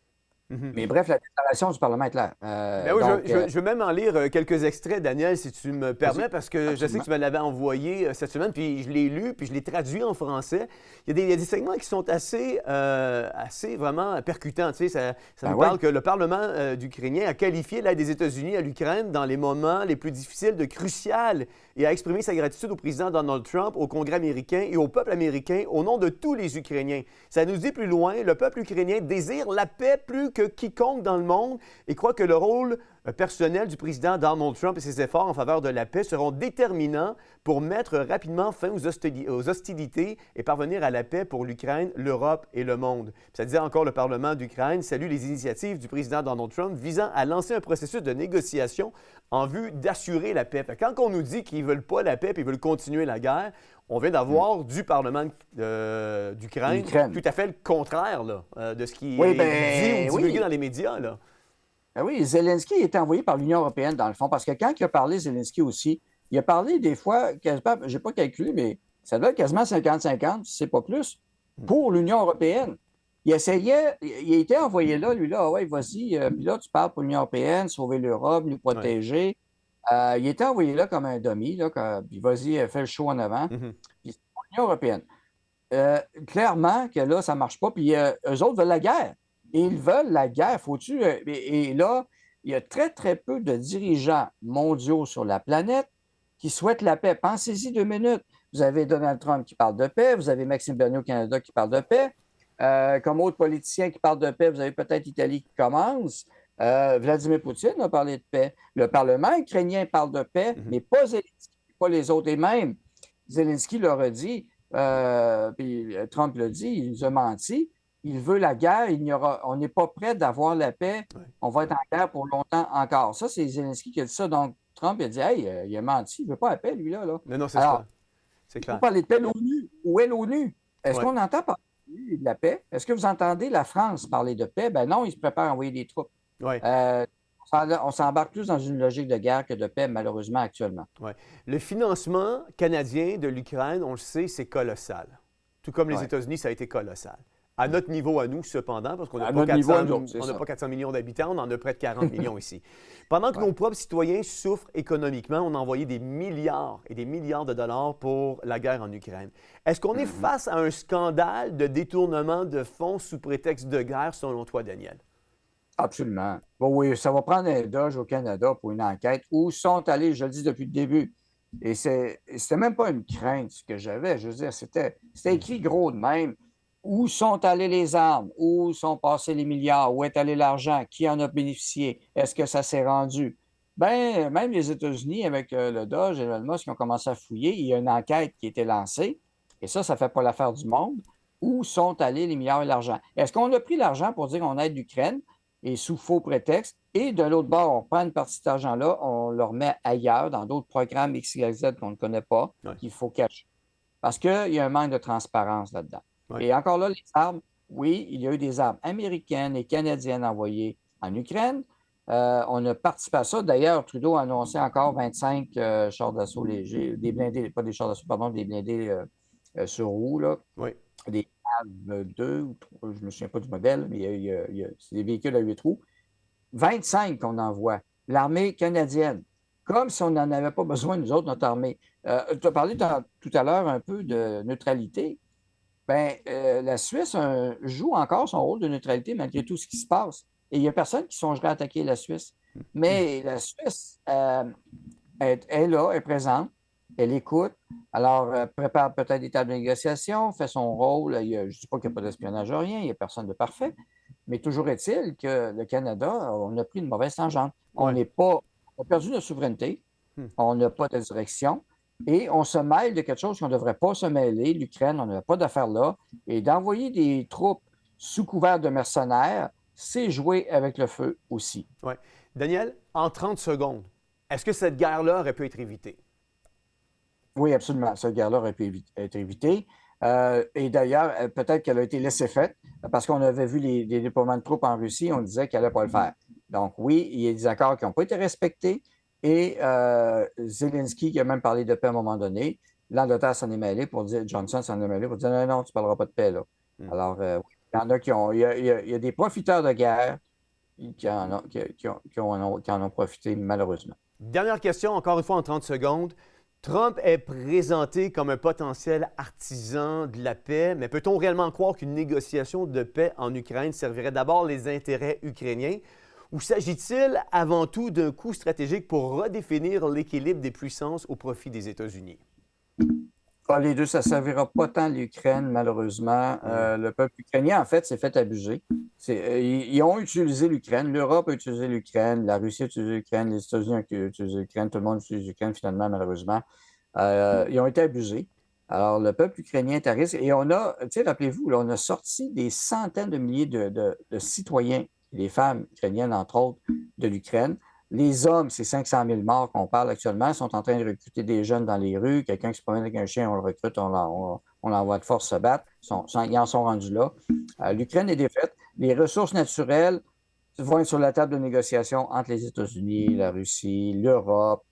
Mais bref, la déclaration du Parlement est claire. Ben oui, je veux même en lire quelques extraits, Daniel, si tu me permets, parce que je sais que tu me l'avais envoyé cette semaine, puis je l'ai lu, puis je l'ai traduit en français. Il y a des segments qui sont assez vraiment percutants. Tu sais, ça nous parle que le Parlement ukrainien a qualifié l'aide des États-Unis à l'Ukraine dans les moments les plus difficiles de crucial et a exprimé sa gratitude au président Donald Trump, au Congrès américain et au peuple américain au nom de tous les Ukrainiens. Ça nous dit plus loin, le peuple ukrainien désire la paix plus que quiconque dans le monde et croit que le rôle personnel du président Donald Trump et ses efforts en faveur de la paix seront déterminants pour mettre rapidement fin aux hostilités et parvenir à la paix pour l'Ukraine, l'Europe et le monde. Puis ça disait encore, le Parlement d'Ukraine salue les initiatives du président Donald Trump visant à lancer un processus de négociation en vue d'assurer la paix. Fait que quand on nous dit qu'ils ne veulent pas la paix et qu'ils veulent continuer la guerre, on vient d'avoir du Parlement d'Ukraine tout à fait le contraire là, de ce qui est dit ou divulgué dans les médias. Là. Ben oui, Zelensky est envoyé par l'Union européenne, dans le fond, parce que quand il a parlé, Zelensky aussi, il a parlé des fois, quasiment, je n'ai pas calculé, mais ça doit être quasiment 50-50, si ce n'est pas plus, pour l'Union européenne. Il essayait, il a été envoyé là, lui, là, ouais, vas-y, puis là, tu parles pour l'Union européenne, sauver l'Europe, nous protéger. Il était envoyé là comme un dummy, là, puis vas-y, fais le show en avant. Puis c'est pour l'Union européenne. Clairement que là, ça ne marche pas, puis eux autres veulent la guerre. Et ils veulent la guerre, faut-tu... Et là, il y a très, très peu de dirigeants mondiaux sur la planète qui souhaitent la paix. Pensez-y 2 minutes. Vous avez Donald Trump qui parle de paix, vous avez Maxime Bernier au Canada qui parle de paix. Comme autres politiciens qui parlent de paix, vous avez peut-être l'Italie qui commence. Vladimir Poutine a parlé de paix. Le Parlement ukrainien parle de paix, mais pas Zelensky, pas les autres. Et même, Zelensky leur a dit, puis Trump l'a dit, il nous a menti. Il veut la guerre, on n'est pas prêt d'avoir la paix, on va être en guerre pour longtemps encore. Ça, c'est Zelensky qui a dit ça. Donc, Trump a dit, hey, il a menti, il ne veut pas la paix, lui-là. Là. Non, c'est clair. C'est clair. Vous parlez de paix, l'ONU. Où est l'ONU? Est-ce qu'on entend parler de la paix? Est-ce que vous entendez la France parler de paix? Ben non, ils se préparent à envoyer des troupes. On s'embarque plus dans une logique de guerre que de paix, malheureusement, actuellement. Le financement canadien de l'Ukraine, on le sait, c'est colossal. Tout comme les États-Unis, ça a été colossal. À notre niveau, à nous, cependant, parce qu'on n'a pas 400 millions d'habitants, on en a près de 40 millions ici. Pendant que nos propres citoyens souffrent économiquement, on a envoyé des milliards et des milliards de dollars pour la guerre en Ukraine. Est-ce qu'on est face à un scandale de détournement de fonds sous prétexte de guerre, selon toi, Daniel? Absolument. Bon, oui, ça va prendre un doge au Canada pour une enquête. Où sont allés, je le dis depuis le début, et c'était même pas une crainte ce que j'avais, je veux dire, c'était écrit gros de même. Où sont allées les armes? Où sont passés les milliards? Où est allé l'argent? Qui en a bénéficié? Est-ce que ça s'est rendu? Bien, même les États-Unis, avec le Doge et Elon Musk, qui ont commencé à fouiller, il y a une enquête qui a été lancée, et ça ne fait pas l'affaire du monde. Où sont allés les milliards et l'argent? Est-ce qu'on a pris l'argent pour dire qu'on aide l'Ukraine, et sous faux prétexte, et de l'autre bord, on prend une partie de cet argent-là, on le remet ailleurs, dans d'autres programmes XYZ qu'on ne connaît pas, qu'il faut cacher. Parce qu'il y a un manque de transparence là-dedans. Et encore là, les armes, oui, il y a eu des armes américaines et canadiennes envoyées en Ukraine. On a participé à ça. D'ailleurs, Trudeau a annoncé encore 25 chars d'assaut légers, des blindés, pas des chars d'assaut, pardon, des blindés sur roues, là. Des CAV 2 ou 3, je ne me souviens pas du modèle, mais c'est des véhicules à 8 roues. 25 qu'on envoie. L'armée canadienne, comme si on n'en avait pas besoin, nous autres, notre armée. Tu as parlé tout à l'heure un peu de neutralité. Bien, la Suisse joue encore son rôle de neutralité malgré tout ce qui se passe. Et il n'y a personne qui songerait à attaquer la Suisse. Mais la Suisse est là, est présente, elle écoute, alors prépare peut-être des tables de négociation, fait son rôle. Je ne dis pas qu'il n'y a pas d'espionnage ou rien, il n'y a personne de parfait. Mais toujours est-il que le Canada, on a pris une mauvaise tangente. On a perdu notre souveraineté, on n'a pas de direction. Et on se mêle de quelque chose qu'on ne devrait pas se mêler. L'Ukraine, on n'a pas d'affaires là. Et d'envoyer des troupes sous couvert de mercenaires, c'est jouer avec le feu aussi. Oui. Daniel, en 30 secondes, est-ce que cette guerre-là aurait pu être évitée? Oui, absolument. Cette guerre-là aurait pu être évitée. Et d'ailleurs, peut-être qu'elle a été laissée faite parce qu'on avait vu les déploiements de troupes en Russie, on disait qu'elle n'allait pas le faire. Donc oui, il y a des accords qui n'ont pas été respectés. Et Zelensky qui a même parlé de paix à un moment donné, l'Angleterre s'en est mêlé pour dire, Johnson s'en est mêlé pour dire non, tu ne parleras pas de paix là. Alors, il y en a qui ont... Il y a des profiteurs de guerre qui en ont profité, malheureusement. Dernière question, encore une fois en 30 secondes. Trump est présenté comme un potentiel artisan de la paix, mais peut-on réellement croire qu'une négociation de paix en Ukraine servirait d'abord les intérêts ukrainiens? Ou s'agit-il avant tout d'un coup stratégique pour redéfinir l'équilibre des puissances au profit des États-Unis? Les deux, ça ne servira pas tant l'Ukraine, malheureusement. Le peuple ukrainien, en fait, s'est fait abuser. Ils ont utilisé l'Ukraine, l'Europe a utilisé l'Ukraine, la Russie a utilisé l'Ukraine, les États-Unis ont utilisé l'Ukraine, tout le monde utilise l'Ukraine, finalement, malheureusement. Ils ont été abusés. Alors, le peuple ukrainien est à risque. Et on a, tu sais, rappelez-vous, là, on a sorti des centaines de milliers de citoyens, des femmes ukrainiennes, entre autres, de l'Ukraine. Les hommes, c'est 500 000 morts qu'on parle actuellement, sont en train de recruter des jeunes dans les rues. Quelqu'un qui se promène avec un chien, on le recrute, on l'envoie de force se battre. Ils en sont rendus là. L'Ukraine est défaite. Les ressources naturelles vont être sur la table de négociation entre les États-Unis, la Russie, l'Europe.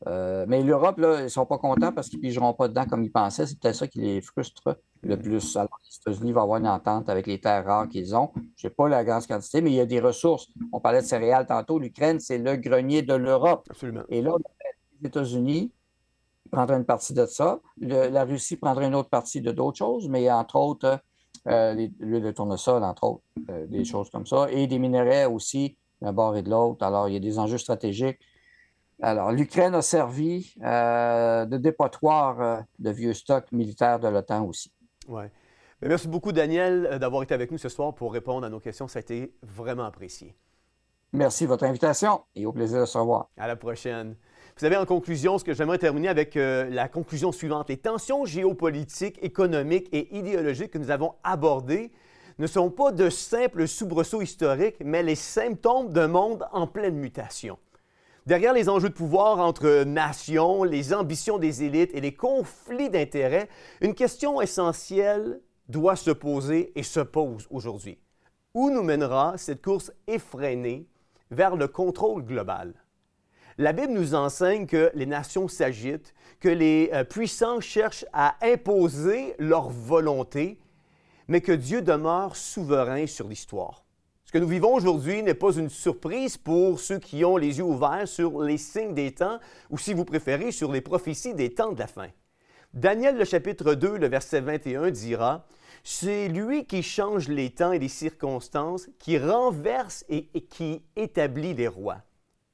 Mais l'Europe, là, ils ne sont pas contents parce qu'ils ne pigeront pas dedans comme ils pensaient. C'est peut-être ça qui les frustre le plus. Alors, les États-Unis vont avoir une entente avec les terres rares qu'ils ont. Je ne sais pas la grande quantité, mais il y a des ressources. On parlait de céréales tantôt. L'Ukraine, c'est le grenier de l'Europe. Absolument. Et là, les États-Unis prendraient une partie de ça. La Russie prendrait une autre partie de d'autres choses, mais entre autres, l'huile de tournesol, entre autres, des choses comme ça. Et des minerais aussi, d'un bord et de l'autre. Alors, il y a des enjeux stratégiques. Alors, l'Ukraine a servi de dépotoir de vieux stocks militaires de l'OTAN aussi. Oui. Merci beaucoup, Daniel, d'avoir été avec nous ce soir pour répondre à nos questions. Ça a été vraiment apprécié. Merci de votre invitation et au plaisir de se revoir. À la prochaine. Vous savez, en conclusion, ce que j'aimerais terminer avec la conclusion suivante. Les tensions géopolitiques, économiques et idéologiques que nous avons abordées ne sont pas de simples soubresauts historiques, mais les symptômes d'un monde en pleine mutation. Derrière les enjeux de pouvoir entre nations, les ambitions des élites et les conflits d'intérêts, une question essentielle doit se poser et se pose aujourd'hui. Où nous mènera cette course effrénée vers le contrôle global? La Bible nous enseigne que les nations s'agitent, que les puissants cherchent à imposer leur volonté, mais que Dieu demeure souverain sur l'histoire. Ce que nous vivons aujourd'hui n'est pas une surprise pour ceux qui ont les yeux ouverts sur les signes des temps ou, si vous préférez, sur les prophéties des temps de la fin. Daniel, le chapitre 2, le verset 21 dira « C'est lui qui change les temps et les circonstances, qui renverse et qui établit les rois. »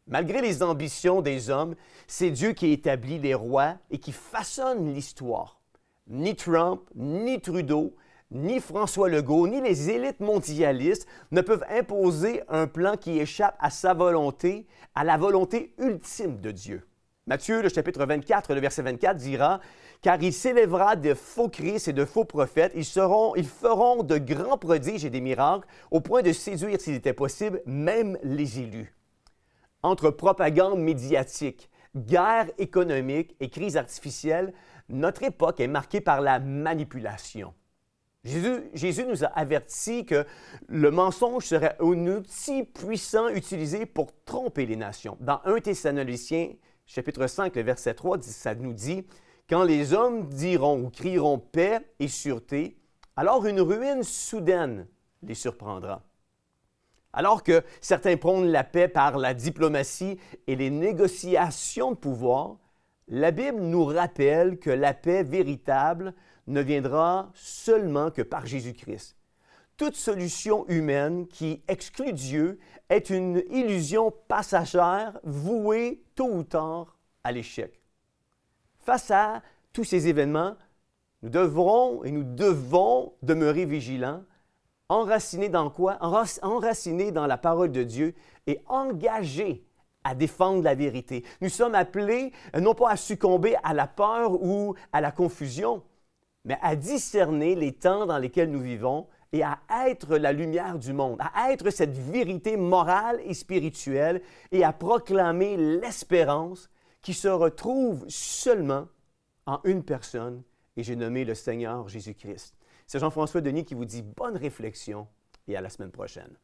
Malgré les ambitions des hommes, c'est Dieu qui établit les rois et qui façonne l'histoire. Ni Trump, ni Trudeau, ni François Legault, ni les élites mondialistes ne peuvent imposer un plan qui échappe à sa volonté, à la volonté ultime de Dieu. Matthieu, le chapitre 24, le verset 24 dira « Car il s'élèvera de faux Christ et de faux prophètes, ils feront de grands prodiges et des miracles, au point de séduire, s'il était possible, même les élus. » Entre propagande médiatique, guerre économique et crise artificielle, notre époque est marquée par la manipulation. Jésus nous a averti que le mensonge serait un outil puissant utilisé pour tromper les nations. Dans 1 Thessaloniciens, chapitre 5, le verset 3, ça nous dit « Quand les hommes diront ou crieront paix et sûreté, alors une ruine soudaine les surprendra. » Alors que certains prônent la paix par la diplomatie et les négociations de pouvoir, la Bible nous rappelle que la paix véritable ne viendra seulement que par Jésus-Christ. Toute solution humaine qui exclut Dieu est une illusion passagère vouée tôt ou tard à l'échec. Face à tous ces événements, nous devons demeurer vigilants, enracinés dans quoi? Enracinés dans la parole de Dieu et engagés à défendre la vérité. Nous sommes appelés non pas à succomber à la peur ou à la confusion, mais à discerner les temps dans lesquels nous vivons et à être la lumière du monde, à être cette vérité morale et spirituelle et à proclamer l'espérance qui se retrouve seulement en une personne, et j'ai nommé le Seigneur Jésus-Christ. C'est Jean-François Denis qui vous dit bonne réflexion et à la semaine prochaine.